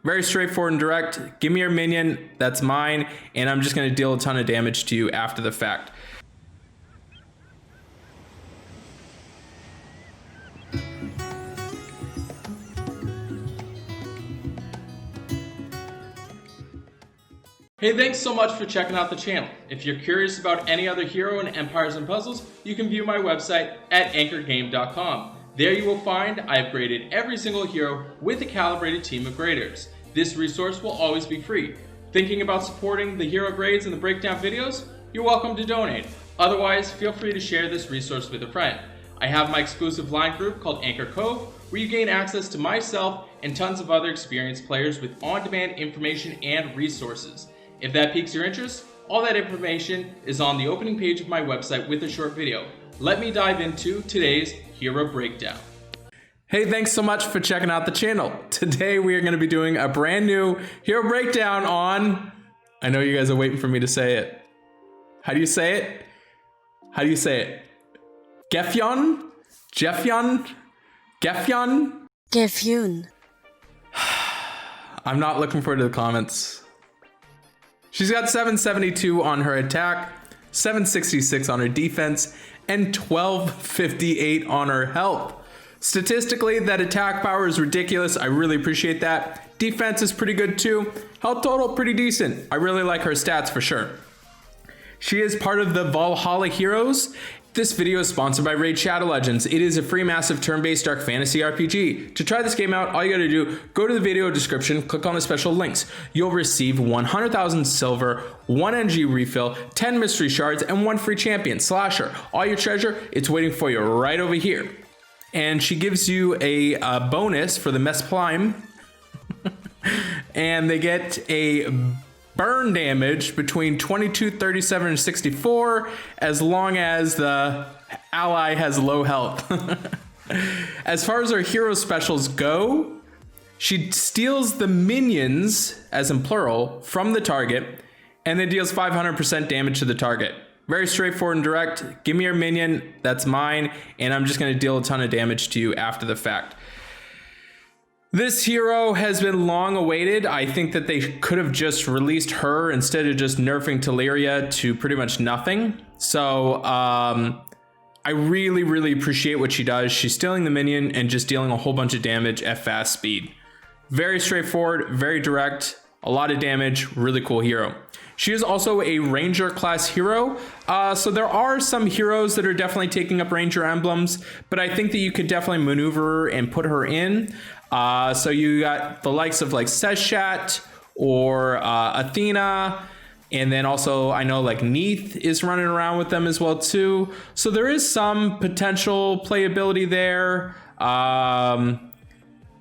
Very straightforward and direct. Give me your minion, that's mine, and I'm just going to deal a ton of damage to you after the fact. Hey, thanks so much for checking out the channel. If you're curious about any other hero in Empires and Puzzles, you can view my website at anchorgame.com. There you will find I have graded every single hero with a calibrated team of graders. This resource will always be free. Thinking about supporting the hero grades and the breakdown videos? You're welcome to donate. Otherwise, feel free to share this resource with a friend. I have my exclusive line group called Anchor Cove, where you gain access to myself and tons of other experienced players with on-demand information and resources. If that piques your interest, all that information is on the opening page of my website with a short video. Let me dive into today's hero breakdown. Hey, thanks so much for checking out the channel. Today we are going to be doing a brand new hero breakdown on, I know you guys are waiting for me to say it. How do you say it? How do you say it? Gefjon? Gefjon. I'm not looking forward to the comments. She's got 772 on her attack, 766 on her defense, and 1258 on her health. Statistically, that attack power is ridiculous. I really appreciate that. Defense is pretty good too. Health total, pretty decent. I really like her stats for sure. She is part of the Valhalla Heroes. This video is sponsored by Raid Shadow Legends. It is a free massive turn-based dark fantasy RPG. To try this game out, all you gotta do, go to the video description, click on the special links. You'll receive 100,000 silver, 1 NG refill, 10 mystery shards, and 1 free champion, Slasher. All your treasure, it's waiting for you right over here. And she gives you a bonus for the Mess Plime. And they get a burn damage between 22, 37, and 64, as long as the ally has low health. As far as her hero specials go, she steals the minions, as in plural, from the target, and then deals 500% damage to the target. Very straightforward and direct. Give me your minion, that's mine, and I'm just going to deal a ton of damage to you after the fact. This hero has been long awaited. I think that they could have just released her instead of just nerfing Teleria to pretty much nothing. So I really appreciate what she does. She's stealing the minion and just dealing a whole bunch of damage at fast speed. Very straightforward, very direct, a lot of damage, really cool hero. She is also a Ranger class hero. So there are some heroes that are definitely taking up Ranger emblems, but I think that you could definitely maneuver and put her in. So you got the likes of like Seshat or Athena, and then also I know like Neith is running around with them as well too. So there is some potential playability there.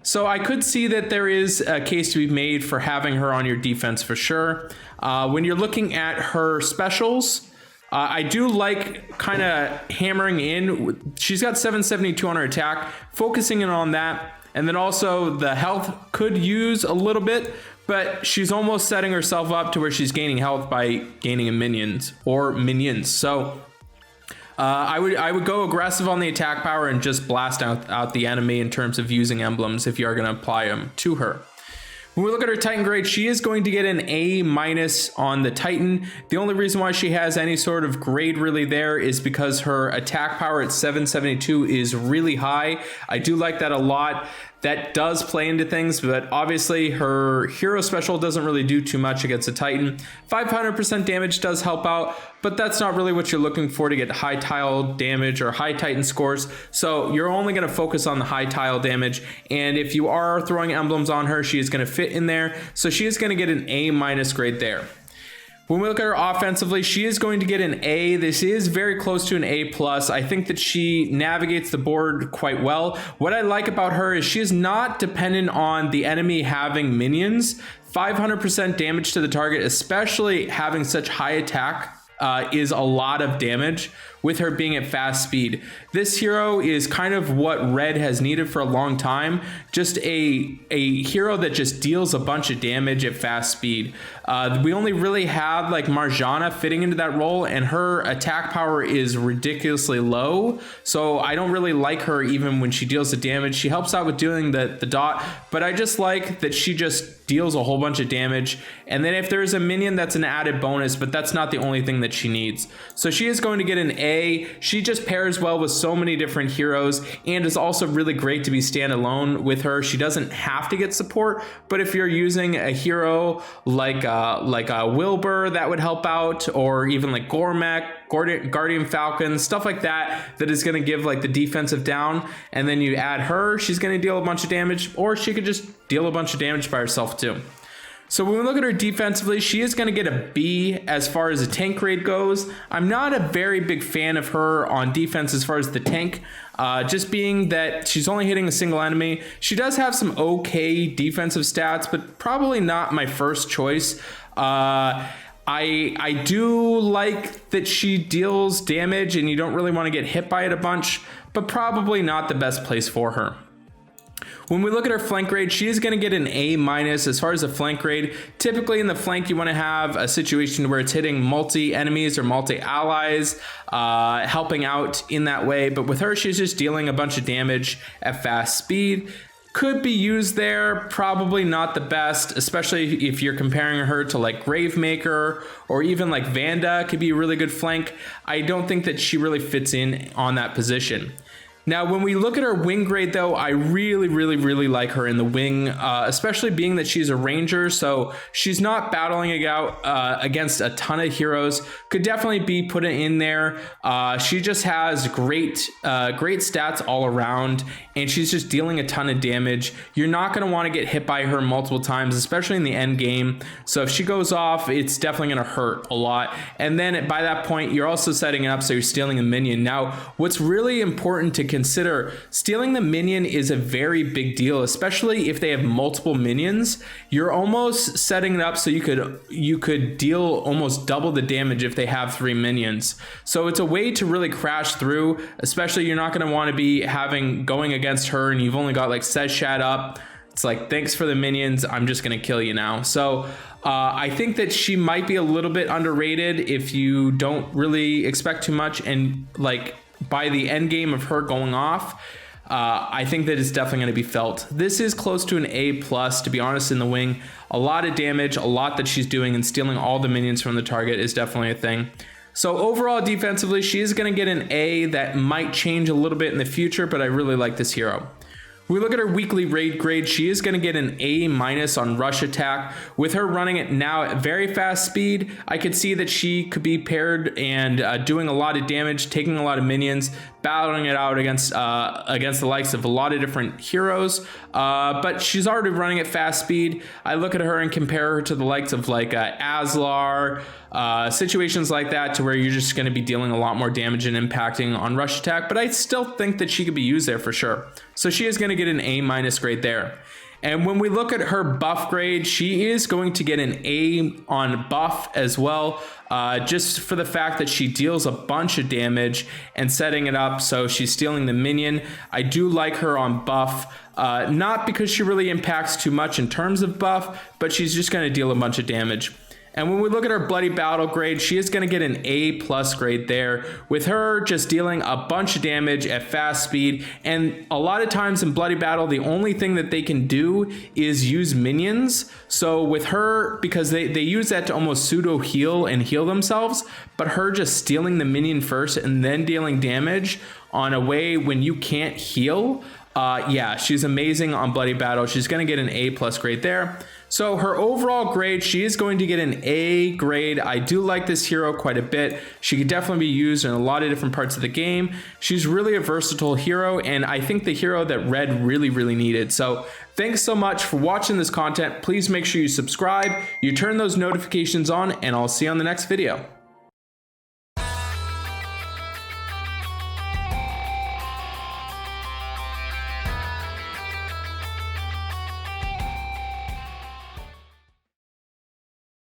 So I could see that there is a case to be made for having her on your defense for sure. When you're looking at her specials, I do like kind of hammering in. She's got 772 on her attack, focusing in on that. And then also the health could use a little bit, but she's almost setting herself up to where she's gaining health by gaining a minions. So I would go aggressive on the attack power and just blast out the enemy in terms of using emblems if you are going to apply them to her. When we look at her Titan grade, she is going to get an A- on the Titan. The only reason why she has any sort of grade really there is because her attack power at 772 is really high. I do like that a lot. That does play into things, but obviously her hero special doesn't really do too much against a Titan. 500% damage does help out, but that's not really what you're looking for to get high tile damage or high Titan scores. So you're only going to focus on the high tile damage. And if you are throwing emblems on her, she is going to fit in there. So she is going to get an A- grade there. When we look at her offensively, she is going to get an A. This is very close to an A+. I think that she navigates the board quite well. What I like about her is she is not dependent on the enemy having minions. 500% damage to the target, especially having such high attack, is a lot of damage. with her being at fast speed. This hero is kind of what red has needed for a long time. Just a hero that just deals a bunch of damage at fast speed. We only really have like Marjana fitting into that role, and her attack power is ridiculously low. So I don't really like her even when she deals the damage. She helps out with doing the dot, but I just like that she just deals a whole bunch of damage. And then if there's a minion, that's an added bonus, but that's not the only thing that she needs. So she is going to get an A. She just pairs well with so many different heroes and is also really great to be standalone with her. She doesn't have to get support, but if you're using a hero like a Wilbur, that would help out, or even like Gormek, Guardian Falcon, stuff like that, that is going to give like the defensive down, and then you add her, she's going to deal a bunch of damage, or she could just deal a bunch of damage by herself too. So when we look at her defensively, she is going to get a B as far as the tank grade goes. I'm not a very big fan of her on defense as far as the tank, just being that she's only hitting a single enemy. She does have some okay defensive stats, but probably not my first choice. I do like that she deals damage and you don't really want to get hit by it a bunch, but probably not the best place for her. When we look at her flank grade, she is going to get an A- as far as the flank grade. Typically in the flank, you want to have a situation where it's hitting multi-enemies or multi-allies, helping out in that way. But with her, she's just dealing a bunch of damage at fast speed. Could be used there, probably not the best, especially if you're comparing her to like Gravemaker or even like Vanda could be a really good flank. I don't think that she really fits in on that position. Now, when we look at her wing grade, though, I really like her in the wing, especially being that she's a ranger, so she's not battling it out against a ton of heroes. Could definitely be put in there. She just has great stats all around, and she's just dealing a ton of damage. You're not going to want to get hit by her multiple times, especially in the end game. So if she goes off, it's definitely going to hurt a lot. And then by that point, you're also setting it up so you're stealing a minion. Now, what's really important to consider, stealing the minion is a very big deal, especially if they have multiple minions. You're almost setting it up so you could deal almost double the damage if they have 3 minions. So it's a way to really crash through, especially you're not going to want to be going against her and you've only got like Sezshat up. It's like, thanks for the minions, I'm just going to kill you now. So I think that she might be a little bit underrated if you don't really expect too much, and like by the end game of her going off, I think that it's definitely going to be felt. This is close to an A+, to be honest, in the wing. A lot of damage, a lot that she's doing, and stealing all the minions from the target is definitely a thing. So overall, defensively, she is going to get an A. That might change a little bit in the future, but I really like this hero. We look at her weekly raid grade, she is going to get an A- on rush attack. With her running it now at very fast speed, I could see that she could be paired and doing a lot of damage, taking a lot of minions, battling it out against the likes of a lot of different heroes. But she's already running at fast speed. I look at her and compare her to the likes of like Aslar, situations like that, to where you're just going to be dealing a lot more damage and impacting on rush attack. But I still think that she could be used there for sure. So she is going to get an A- grade there. And when we look at her buff grade, she is going to get an A on buff as well, just for the fact that she deals a bunch of damage and setting it up so she's stealing the minion. I do like her on buff, not because she really impacts too much in terms of buff, but she's just going to deal a bunch of damage. And when we look at her bloody battle grade, she is going to get an A+ grade there, with her just dealing a bunch of damage at fast speed. And a lot of times in bloody battle, the only thing that they can do is use minions. So with her, because they use that to almost pseudo heal and heal themselves, but her just stealing the minion first and then dealing damage on a way when you can't heal, yeah, she's amazing on bloody battle. She's going to get an A+ grade there. So her overall grade, she is going to get an A grade. I do like this hero quite a bit. She could definitely be used in a lot of different parts of the game. She's really a versatile hero, and I think the hero that Red really needed. So thanks so much for watching this content. Please make sure you subscribe, you turn those notifications on, and I'll see you on the next video.